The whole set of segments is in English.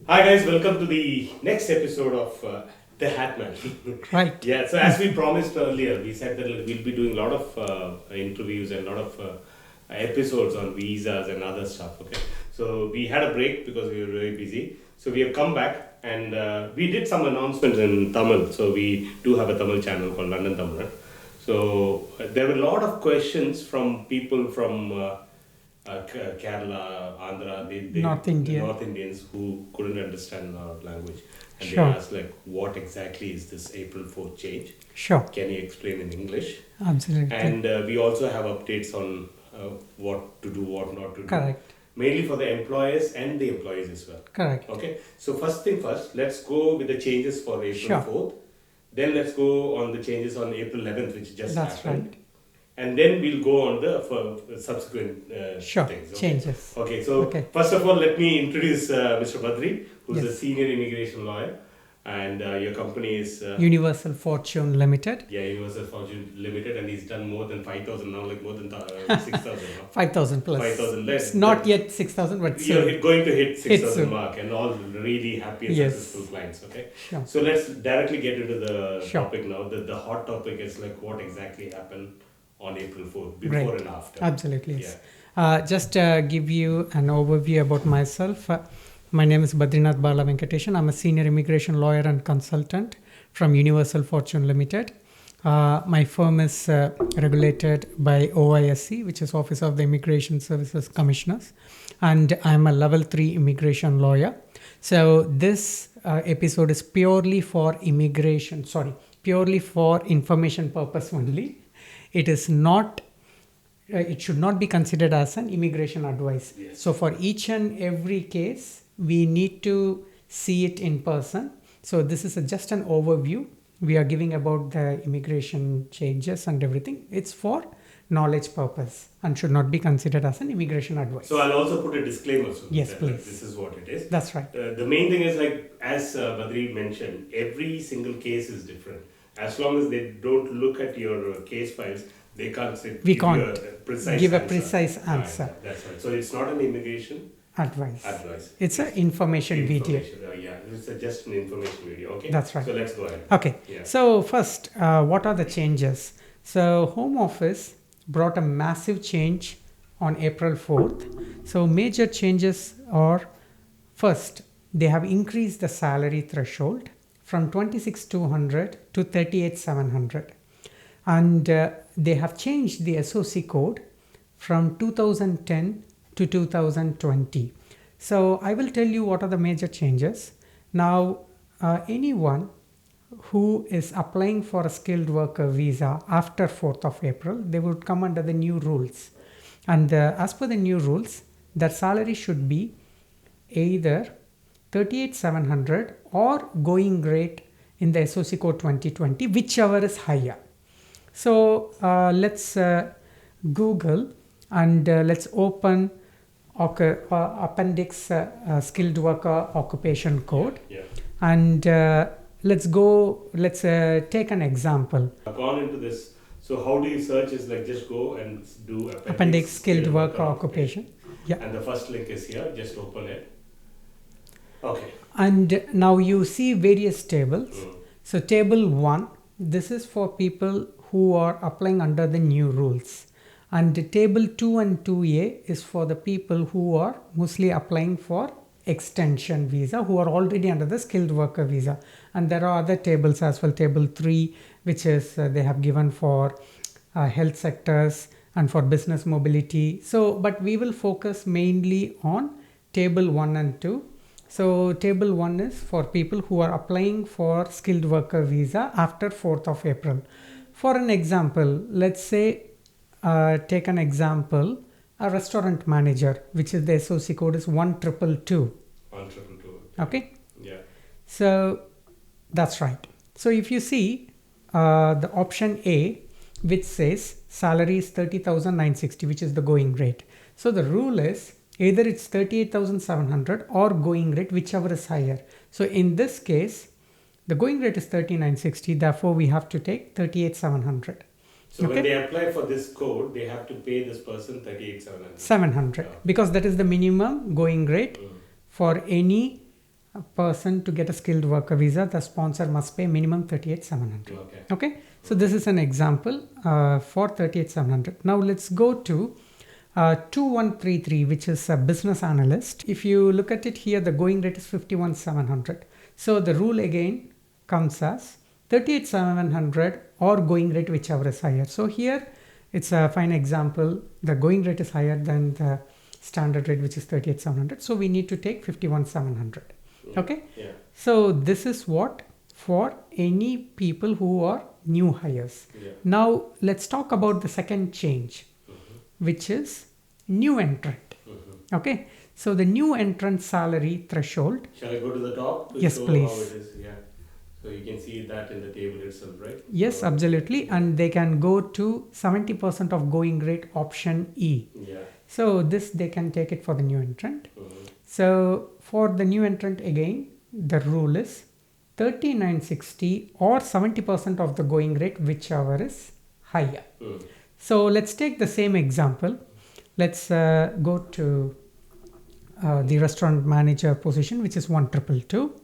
Hi guys, welcome to the next episode of The Hatman. Right. Yeah, so as we promised earlier, we said that we'll be doing a lot of interviews and a lot of episodes on visas and other stuff. Okay, so we had a break because we were very busy. So we have come back and we did some announcements in Tamil. So we do have a Tamil channel called London Tamil. So there were a lot of questions from people from Kerala, Andhra, North India. North Indians who couldn't understand our language. And they Sure. asked, like, what exactly is this April 4th change? Sure. Can you explain in English? Absolutely. And we also have updates on what to do, what not to do. Correct. Mainly for the employers and the employees as well. Correct. Okay, so first thing first, let's go with the changes for April Sure. 4th. Then let's go on the changes on April 11th, which just That's happened. right. And then we'll go on the for subsequent Sure. things. Okay? Changes. Okay, so Okay. first of all, let me introduce Mr. Badri, who's a Yes. senior immigration lawyer, and your company is Universal Fortune Limited. Universal Fortune Limited, and he's done more than 5,000 now, like more than 6,000 now. 5,000 plus. 5,000 less. It's not yet 6,000, but You're soon. going to hit 6,000 soon. mark, and all really happy and Yes. successful clients. Okay, Sure. so let's directly get into the Sure. topic now. The hot topic is like what exactly happened on April 4th, before Great. and after. Absolutely. Yes. Just give you an overview about myself. My name is Badrinath Bala Venkateshan. I'm a senior immigration lawyer and consultant from Universal Fortune Limited. My firm is regulated by OISC, which is Office of the Immigration Services Commissioners, and I'm a level 3 immigration lawyer. So this episode is purely for purely for information purpose only. It is not it should not be considered as an immigration advice. Yes. So for each and every case, we need to see it in person. So this is just an overview we are giving about the immigration changes and everything. It's for knowledge purpose and should not be considered as an immigration advice. So I'll also put a disclaimer. So Yes, that, please. This is what it is. That's right. The main thing is like as Badri mentioned, every single case is different. As long as they don't look at your case files, they can't say We give you can't a precise give a answer. precise Right, answer. that's right. So it's not an immigration Advice. advice. It's an information video. Yeah, it's just an information video. Okay. That's right. So let's go ahead. Okay. Yeah. So first, what are the changes? So Home Office brought a massive change on April 4th. So major changes are, first, they have increased the salary threshold from 26,200 to 38,700. And they have changed the SOC code from 2010 to 2020. So I will tell you what are the major changes. Now, anyone who is applying for a skilled worker visa after 4th of April, they would come under the new rules. And as per the new rules, their salary should be either 38,700 or going rate in the SOC code 2020, whichever is higher. So let's Google and let's open appendix skilled worker occupation code. Yeah. And let's take an example. I've gone into this. So how do you search? Is like just go and do Appendix skilled worker occupation. Yeah. And the first link is here. Just open it. Okay. And now you see various tables. So table 1, this is for people who are applying under the new rules. And table 2 and 2A is for the people who are mostly applying for extension visa, who are already under the skilled worker visa. And there are other tables as well. Table 3, which is they have given for health sectors and for business mobility. So, but we will focus mainly on table 1 and 2. So table 1 is for people who are applying for skilled worker visa after 4th of April. For an example, let's say, take an example, a restaurant manager, which is the SOC code is 1222. 1222. Okay. Yeah. So that's right. So if you see the option A, which says salary is 30,960, which is the going rate. So the rule is either it's 38,700 or going rate, whichever is higher. So in this case, the going rate is 3960. Therefore, we have to take 38,700. So Okay. when they apply for this code, they have to pay this person 38,700. 700 because that is the minimum going rate for any a person to get a skilled worker visa, the sponsor must pay minimum 38,700. Okay. Okay, so this is an example for 38,700. Now let's go to 2133, which is a business analyst. If you look at it here, the going rate is 51,700. So the rule again comes as 38,700 or going rate, whichever is higher. So here it's a fine example. The going rate is higher than the standard rate, which is 38,700. So we need to take 51,700. Okay. Yeah. So this is what for any people who are new hires. Yeah. Now let's talk about the second change, which is new entrant. Okay. So the new entrant salary threshold. Shall I go to the top? To Yes, show please. How it is? Yeah. So you can see that in the table itself, right? Yes, So, absolutely. And they can go to 70% of going rate option E. Yeah. So this they can take it for the new entrant. Mhm. So for the new entrant again, the rule is 3960 or 70% of the going rate, whichever is higher. Mm. So let's take the same example. Let's go to the restaurant manager position, which is 1222.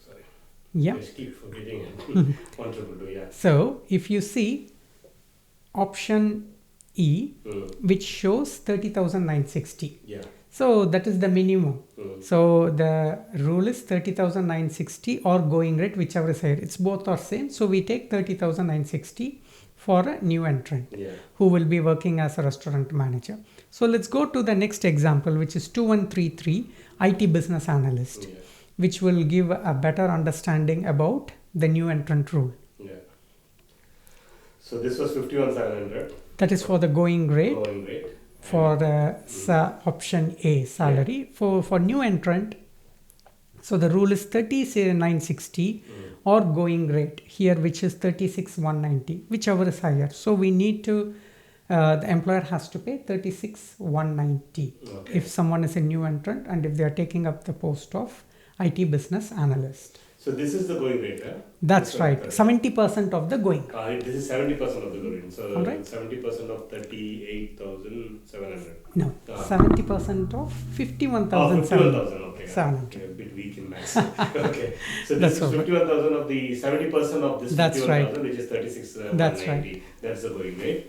Sorry. Yeah. I just keep forgetting it. 1222, yeah. So if you see option E, which shows 30,960. Yeah. So that is the minimum. Mm. So the rule is 30,960 or going rate, whichever is higher. It's both are same. So we take 30,960 for a new entrant Yeah. who will be working as a restaurant manager. So let's go to the next example, which is 2133 IT business analyst, Yeah. which will give a better understanding about the new entrant rule. Yeah. So this was 51,700 That is for the going rate. going rate. For option A salary. For new entrant, so the rule is 3960 or going rate here, which is 36,190, whichever is higher. So we need to the employer has to pay 36,190 Okay. if someone is a new entrant and if they are taking up the post of IT business analyst. So this is the going rate, huh? That's This right. one, 70% of the going. This is 70% of the going rate. So All right. 70% of 38,700. No, Ah. 70% of Oh, 51,700. 51,000. Okay. 700. Okay, a bit weak in maths. Okay. So That's this is all right. 51,000 of the 70% of this That's right. 51,000, which is 36,190. That's right. That's the going rate.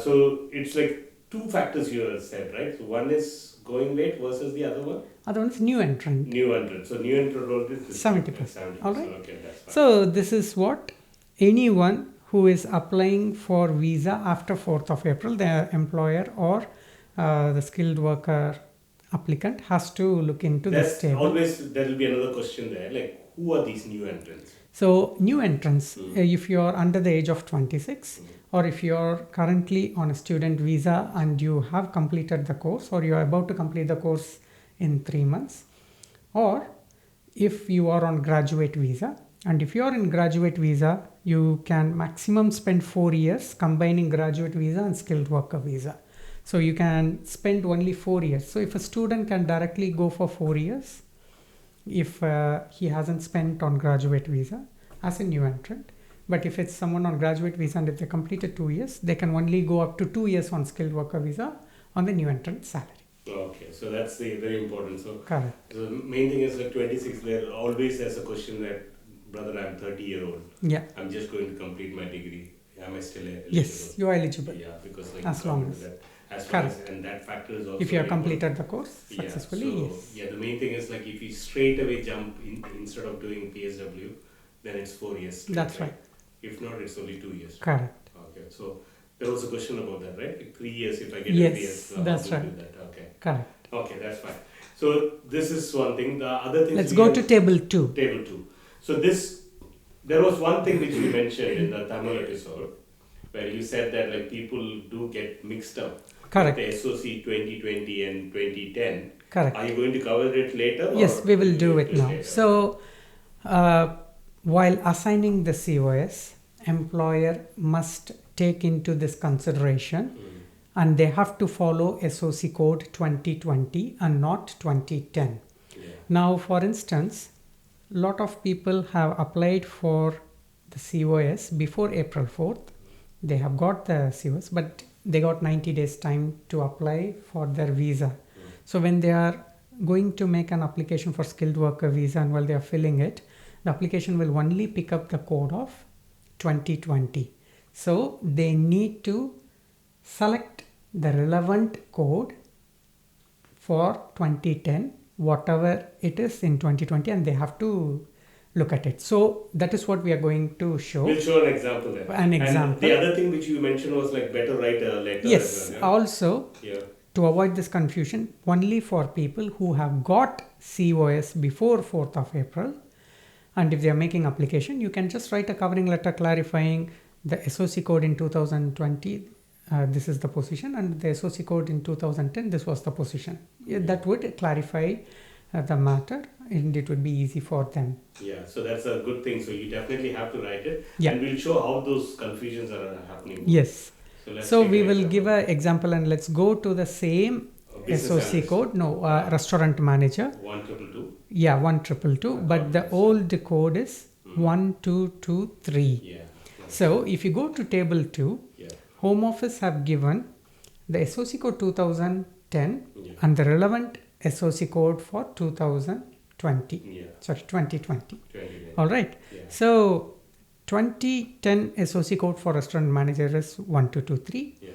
So it's like two factors you have said, right? So one is going rate versus the other one? Other one is new entrant. New entrant. So new entrant role is 70%. 70%. All right. Okay, that's fine. So this is what anyone who is applying for visa after 4th of April, the employer or the skilled worker applicant has to look into this That's table. always, there will be another question there, like who are these new entrants? So new entrants, if you are under the age of 26 or if you are currently on a student visa and you have completed the course or you are about to complete the course in 3 months, or if you are on graduate visa, and if you are in graduate visa, you can maximum spend 4 years combining graduate visa and skilled worker visa. So you can spend only 4 years. So if a student can directly go for 4 years, if he hasn't spent on graduate visa as a new entrant, but if it's someone on graduate visa and if they completed 2 years, they can only go up to 2 years on skilled worker visa on the new entrant salary. Okay, so that's the very important. So Correct. the main thing is like 26, there always there's a question that, brother, I'm 30-year-old. Yeah. I'm just going to complete my degree. Am I still eligible? Yes, you are eligible. Yeah, because like As long as- that, as long as, Correct. and that factor is also If you have very important. completed the course successfully, yeah, so, yes. yeah, the main thing is like if you straight away jump in, instead of doing PSW, then it's 4 years. straight, That's right. If not, it's only 2 years. Correct. Okay, so there was a question about that, right? Like 3 years if I get Yes, a PS. that's how do you right. do that? Okay. Correct. Okay, that's fine. So this is one thing. The other thing. Let's go to table 2. table 2. So there was one thing which you mentioned in the Tamil episode, where you said that like people do get mixed up. Correct. The SOC 2020 and 2010. Correct. Are you going to cover it later? Yes, or we will do it now. later? So, while assigning the COS, employer must take into this consideration and they have to follow SOC code 2020 and not 2010. Yeah. Now, for instance, lot of people have applied for the COS before April 4th. They have got the COS, but they got 90 days time to apply for their visa. So when they are going to make an application for skilled worker visa, and while they are filling it, the application will only pick up the code of 2020. So they need to select the relevant code for 2010, whatever it is in 2020, and they have to look at it. So that is what we are going to show. We'll show an example there. An And example. the other thing which you mentioned was like better write a letter. Yes, as well, also yeah? to avoid this confusion, only for people who have got COS before 4th of April, and if they are making application, you can just write a covering letter clarifying the SOC code in 2020, this is the position, and the SOC code in 2010, this was the position. Yeah, that would clarify the matter, and it would be easy for them. Yeah, so that's a good thing. So you definitely have to write it, Yeah. and we'll show how those confusions are happening. Yes. let's So take we an will example. give an example, and let's go to the same Business SOC analyst. code. No, restaurant manager. 1222. Yeah, 1222. But the old code is 1223. Yeah. So if you go to table 2, Yeah. Home Office have given the SOC code 2010 Yeah. and the relevant SOC code for 2020. Yeah. Sorry, 2020. 20. All right. Yeah. So 2010 SOC code for restaurant manager is 1223. Yeah.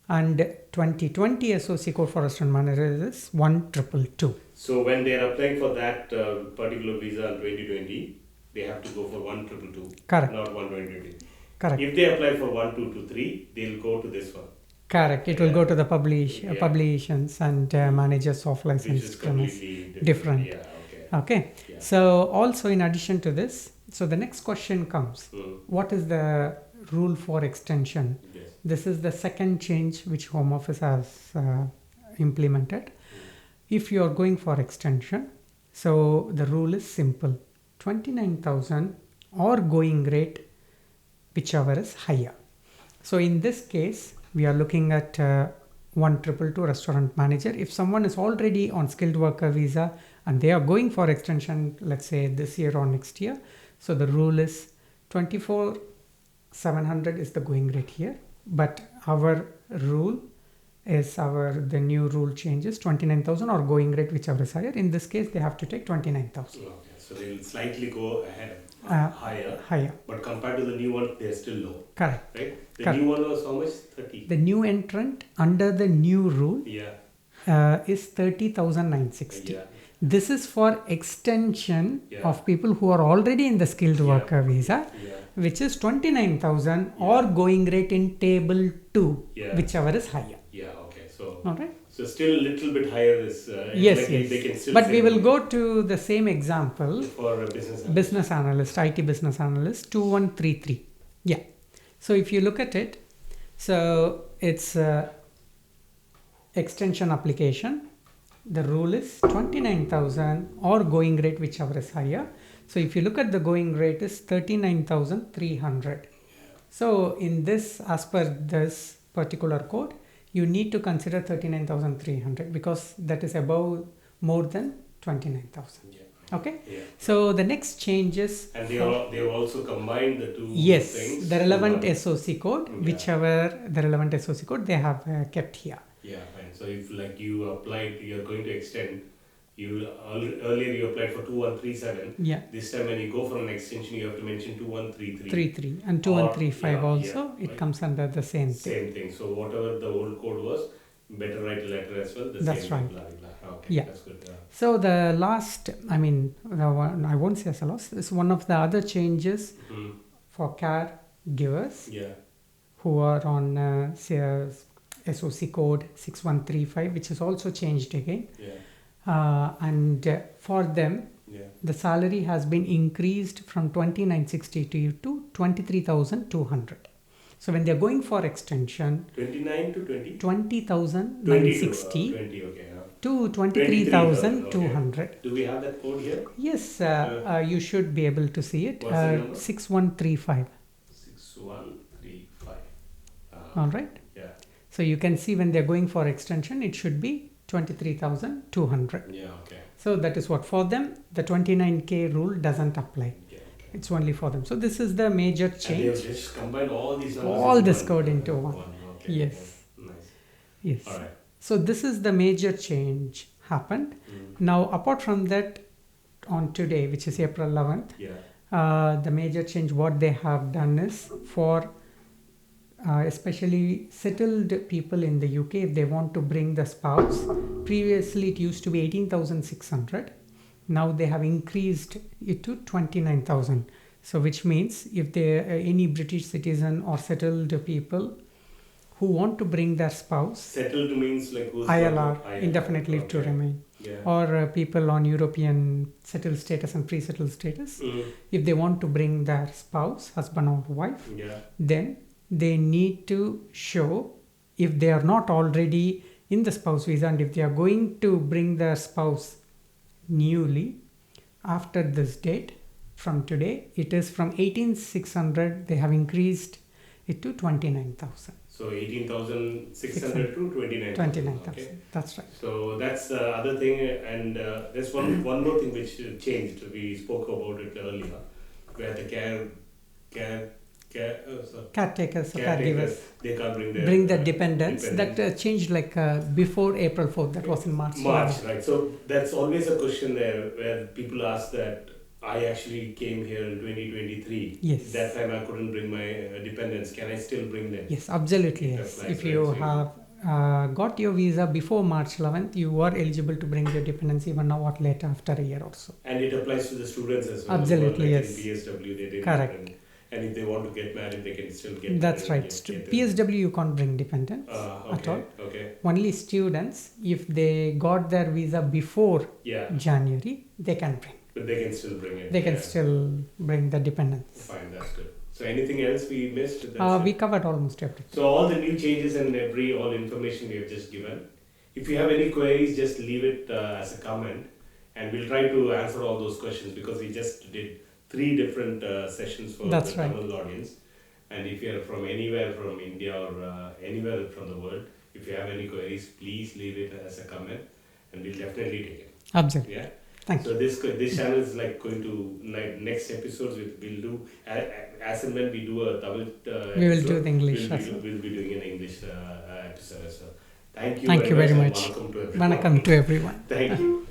And 2020 SOC code for restaurant manager is 1222. So when they are applying for that particular visa in 2020, they have to go for 1222. Correct. Not 120. Correct. If they apply for 1223, they'll go to this one, Correct. It will Yeah. go to the Yeah. publications and managers of which is licensed premise. completely different. Yeah. Okay. Okay. Yeah. So also in addition to this, so the next question comes, Mm. what is the rule for extension? Yes. This is the second change which Home Office has implemented. If you are going for extension, so the rule is simple, 29,000 or going rate, whichever is higher. So in this case, we are looking at 1222 restaurant manager. If someone is already on skilled worker visa and they are going for extension, let's say this year or next year, so the rule is 24,700 is the going rate here. But our rule is the new rule changes 29,000 or going rate, whichever is higher. In this case, they have to take 29,000 Okay. So they will slightly go ahead, Uh, higher, higher. but compared to the new one, they're still low, Correct. right? The Correct. new one was how much? 30. The new entrant under the new rule Yeah. is 30,960. Yeah. This is for extension Yeah. of people who are already in the skilled Yeah. worker visa, Yeah. which is 29,000 or going rate in table 2, Yeah. whichever is higher. Yeah. Okay. So. All right. So still a little bit higher is Yes, like yes. They can still But we save will money go to the same example. for a business. Business analyst, IT business analyst, 2133. Yeah. So if you look at it, so it's extension application. The rule is 29,000 or going rate, whichever is higher. So if you look at the going rate is 39,300. So in this, as per this particular code, you need to consider 39,300 because that is above more than 29,000. Yeah. Okay. Yeah. So the next changes. And they have also combined the two Yes, things. the relevant to one. SOC code, Yeah. whichever the relevant SOC code they have kept here. Yeah, fine. So if like you applied, you're going to extend. Earlier you applied for 2137. Yeah, This time when you go for an extension, you have to mention 2133. 33 and 2135 yeah, also. yeah, It right. comes under the same thing. Same thing. So whatever the old code was, better write a letter as well. The That's same right. Blah, blah. Okay, Yeah. that's good. So the last, I mean, the one, I won't say as a loss. Is one of the other changes Mhm. for caregivers Yeah. who are on SOC code 6135, which is also changed again. Yeah. And for them, Yeah. the salary has been increased from 2960 to 23,200. So when they're going for extension, 29 to 20? 20,960 20, okay. to 23,200. Okay. Do we have that code here? Yes, you should be able to see it. What's the number? 6135. 6135. All right. Yeah. So you can see when they're going for extension, it should be 23,200. Yeah, okay. So that is what for them, the 29K rule doesn't apply. Yeah, okay. It's only for them. So this is the major And they change. have just combined all these numbers. All into this one. code into one. Okay. Yes. Okay. Nice. Yes. All right. So this is the major change happened. Now, apart from that, on today, which is April 11th, the major change what they have done is for especially settled people in the UK, if they want to bring the spouse, previously it used to be 18,600. Now they have increased it to 29,000. So which means if they any British citizen or settled people who want to bring their spouse, Settled means like who's ILR, ILR, indefinite leave to remain, or people on European settled status and pre-settled status, if they want to bring their spouse, husband or wife, then they need to show, if they are not already in the spouse visa and if they are going to bring their spouse newly after this date, from today it is from 18,600 they have increased it to 29,000. So 18,600 to 29,000. Okay. That's right. So that's the other thing, and there's one more thing which changed. We spoke about it earlier, where the caretakers or caregivers, they can't bring their dependents. That changed like before April 4th. That was in March. Right. So that's always a question there, where people ask that. I actually came here in 2023. Yes. That time I couldn't bring my dependents. Can I still bring them? Yes, absolutely. Yes. If you have got your visa before March 11th, you are eligible to bring your dependents even now or later after a year or so. And it applies to the students as well. Absolutely, like yes. In PSW, they didn't. Correct. And if they want to get married, they can still get That's married. right. PSW, you can't bring dependents at all. Okay. Only students, if they got their visa before January, they can bring. But they can still bring it. They can still bring the dependents. Fine, that's good. So anything else we missed? We covered almost everything. So all the new changes and all information we have just given. If you have any queries, just leave it as a comment, and we'll try to answer all those questions, because we just did 3 different sessions for the Tamil audience. And if you are from anywhere from India or anywhere from the world, if you have any queries, please leave it as a comment, and we'll definitely take it. Absolutely. Yeah. Thank you. So this channel is like going to, like, next episodes we'll do as and when we do a Tamil we will do the English. We'll be doing an English episode as well. Thank you. Thank you very much. Welcome to everyone. Thank you.